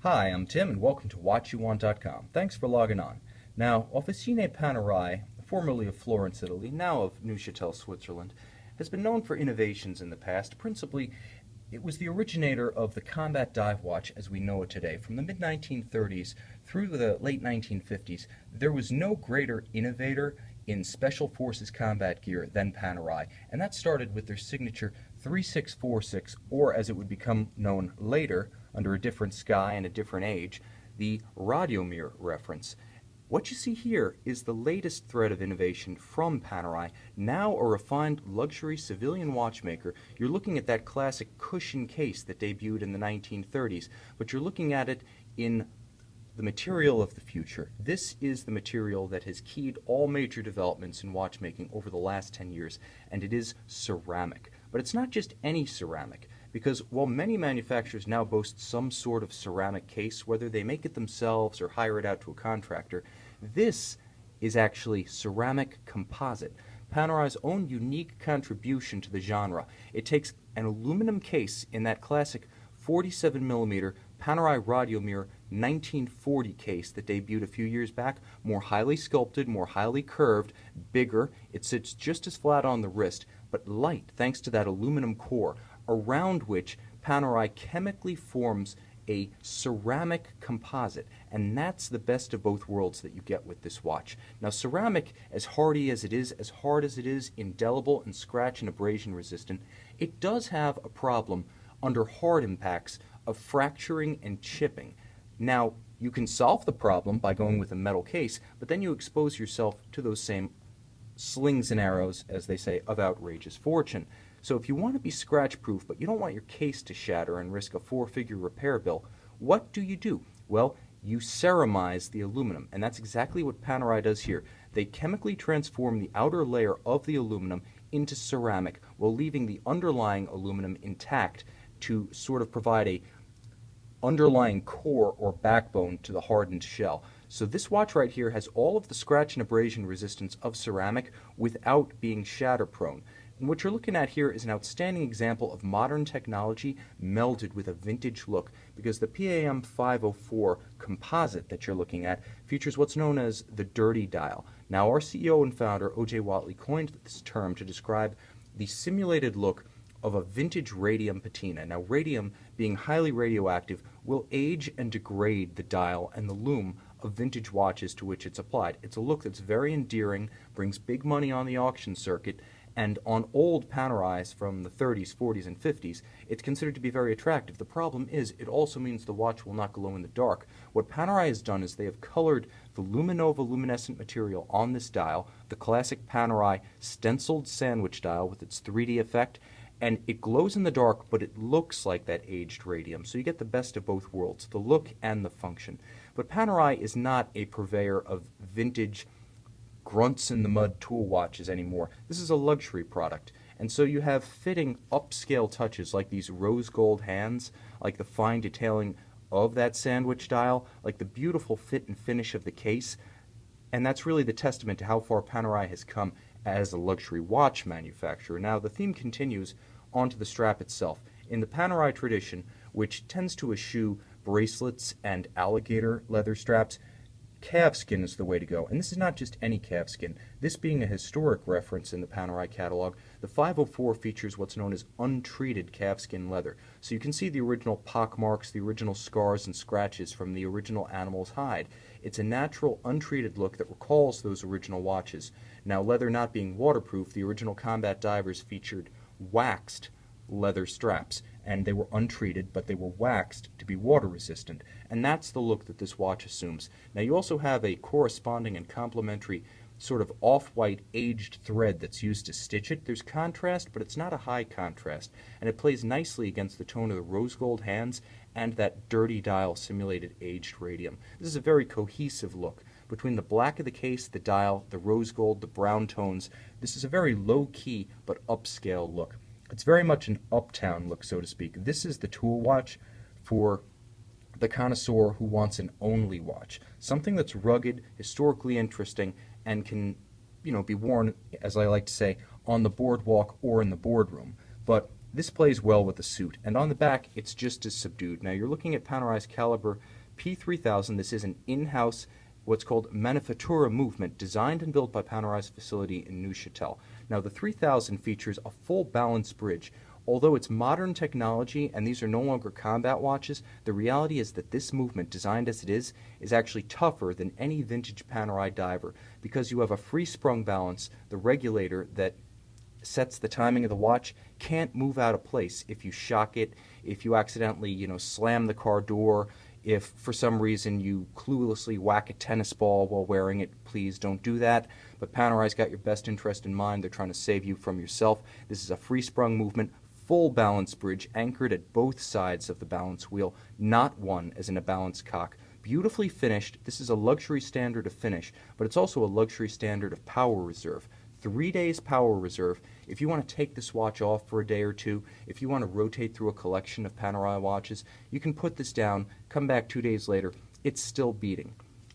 Hi, I'm Tim, and welcome to WatchYouWant.com. Thanks for logging on. Now, Officine Panerai, formerly of Florence, Italy, now of Neuchâtel, Switzerland, has been known for innovations in the past. Principally, it was the originator of the combat dive watch as we know it today. From the mid-1930s through the late 1950s, there was no greater innovator in Special Forces combat gear than Panerai, and that started with their signature 3646, or as it would become known later, under a different sky and a different age, the Radiomir reference. What you see here is the latest thread of innovation from Panerai, now a refined luxury civilian watchmaker. You're looking at that classic cushion case that debuted in the 1930s, but you're looking at it in the material of the future. This is the material that has keyed all major developments in watchmaking over the last 10 years, and it is ceramic. But it's not just any ceramic, because while many manufacturers now boast some sort of ceramic case, whether they make it themselves or hire it out to a contractor, this is actually ceramic composite, Panerai's own unique contribution to the genre. It takes an aluminum case in that classic 47mm Panerai Radiomir 1940 case that debuted a few years back, more highly sculpted, more highly curved, bigger. It sits just as flat on the wrist, but light thanks to that aluminum core, around which Panerai chemically forms a ceramic composite, and that's the best of both worlds that you get with this watch. Now, ceramic, as hardy as it is, as hard as it is, indelible and scratch and abrasion resistant, it does have a problem under hard impacts of fracturing and chipping. Now, you can solve the problem by going with a metal case, but then you expose yourself to those same slings and arrows, as they say, of outrageous fortune. So if you want to be scratch-proof, but you don't want your case to shatter and risk a four-figure repair bill, what do? Well, you ceramize the aluminum, and that's exactly what Panerai does here. They chemically transform the outer layer of the aluminum into ceramic while leaving the underlying aluminum intact to sort of provide a underlying core or backbone to the hardened shell. So this watch right here has all of the scratch and abrasion resistance of ceramic without being shatter prone. And what you're looking at here is an outstanding example of modern technology melded with a vintage look, because the PAM00504 composite that you're looking at features what's known as the dirty dial. Now, our CEO and founder, O.J. Watley, coined this term to describe the simulated look of a vintage radium patina. Now, radium, being highly radioactive, will age and degrade the dial and the lume of vintage watches to which it's applied. It's a look that's very endearing, brings big money on the auction circuit, and on old Panerais from the 30s, 40s, and 50s, it's considered to be very attractive. The problem is, it also means the watch will not glow in the dark. What Panerai has done is they have colored the Luminova luminescent material on this dial, the classic Panerai stenciled sandwich dial with its 3D effect, and it glows in the dark, but it looks like that aged radium. So you get the best of both worlds, the look and the function. But Panerai is not a purveyor of vintage grunts-in-the-mud tool watches anymore. This is a luxury product. And so you have fitting upscale touches like these rose gold hands, like the fine detailing of that sandwich dial, like the beautiful fit and finish of the case. And that's really the testament to how far Panerai has come as a luxury watch manufacturer. Now, the theme continues onto the strap itself. In the Panerai tradition, which tends to eschew bracelets and alligator leather straps, calfskin is the way to go. And this is not just any calfskin. This being a historic reference in the Panerai catalog, the 504 features what's known as untreated calfskin leather. So you can see the original pockmarks, the original scars and scratches from the original animal's hide. It's a natural, untreated look that recalls those original watches. Now, leather not being waterproof, the original combat divers featured waxed leather straps, and they were untreated, but they were waxed to be water resistant, and that's the look that this watch assumes. Now, you also have a corresponding and complementary sort of off-white aged thread that's used to stitch it. There's contrast, but it's not a high contrast, and it plays nicely against the tone of the rose gold hands and that dirty dial simulated aged radium. This is a very cohesive look. Between the black of the case, the dial, the rose gold, the brown tones, this is a very low-key but upscale look. It's very much an uptown look, so to speak. This is the tool watch for the connoisseur who wants an only watch. Something that's rugged, historically interesting, and can, be worn, as I like to say, on the boardwalk or in the boardroom. But This plays well with the suit, and on the back it's just as subdued. Now you're looking at Panerai's caliber P3000. This is an in-house, what's called Manifattura movement, designed and built by Panerai's facility in Neuchâtel. Now the 3000 features a full balance bridge. Although it's modern technology and these are no longer combat watches, the reality is that this movement, designed as it is actually tougher than any vintage Panerai diver, because you have a free-sprung balance. The regulator that sets the timing of the watch can't move out of place if you shock it, if you accidentally, slam the car door, if for some reason you cluelessly whack a tennis ball while wearing it. Please don't do that. But Panerai's got your best interest in mind. They're trying to save you from yourself. This is a free-sprung movement, full balance bridge anchored at both sides of the balance wheel, not one as in a balance cock. Beautifully finished. This is a luxury standard of finish, but it's also a luxury standard of power reserve. 3 days power reserve. If you want to take this watch off for a day or two, if you want to rotate through a collection of Panerai watches, you can put this down, come back 2 days later, it's still beating.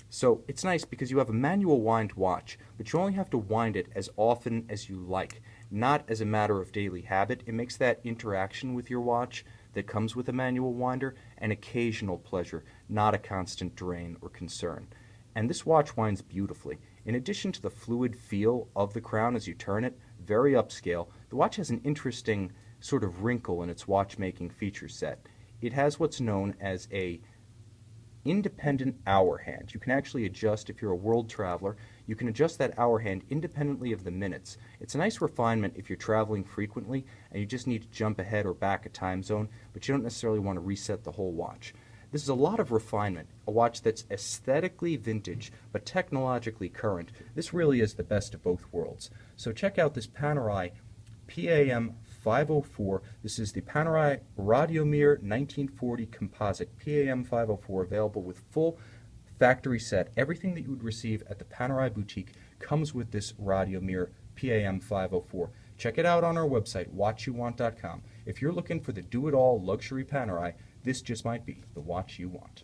So it's nice because you have a manual wind watch, but you only have to wind it as often as you like, not as a matter of daily habit. It makes that interaction with your watch that comes with a manual winder an occasional pleasure, not a constant drain or concern. And this watch winds beautifully. In addition to the fluid feel of the crown as you turn it, very upscale, the watch has an interesting sort of wrinkle in its watchmaking feature set. It has what's known as a independent hour hand. You can actually adjust, if you're a world traveler, you can adjust that hour hand independently of the minutes. It's a nice refinement if you're traveling frequently and you just need to jump ahead or back a time zone, but you don't necessarily want to reset the whole watch. This is a lot of refinement, a watch that's aesthetically vintage but technologically current. This really is the best of both worlds. So check out this Panerai PAM00504. This is the Panerai Radiomir 1940 Composite PAM00504, available with full factory set. Everything that you would receive at the Panerai boutique comes with this Radiomir PAM00504. Check it out on our website, watchyouwant.com. If you're looking for the do-it-all luxury Panerai, this just might be the watch you want.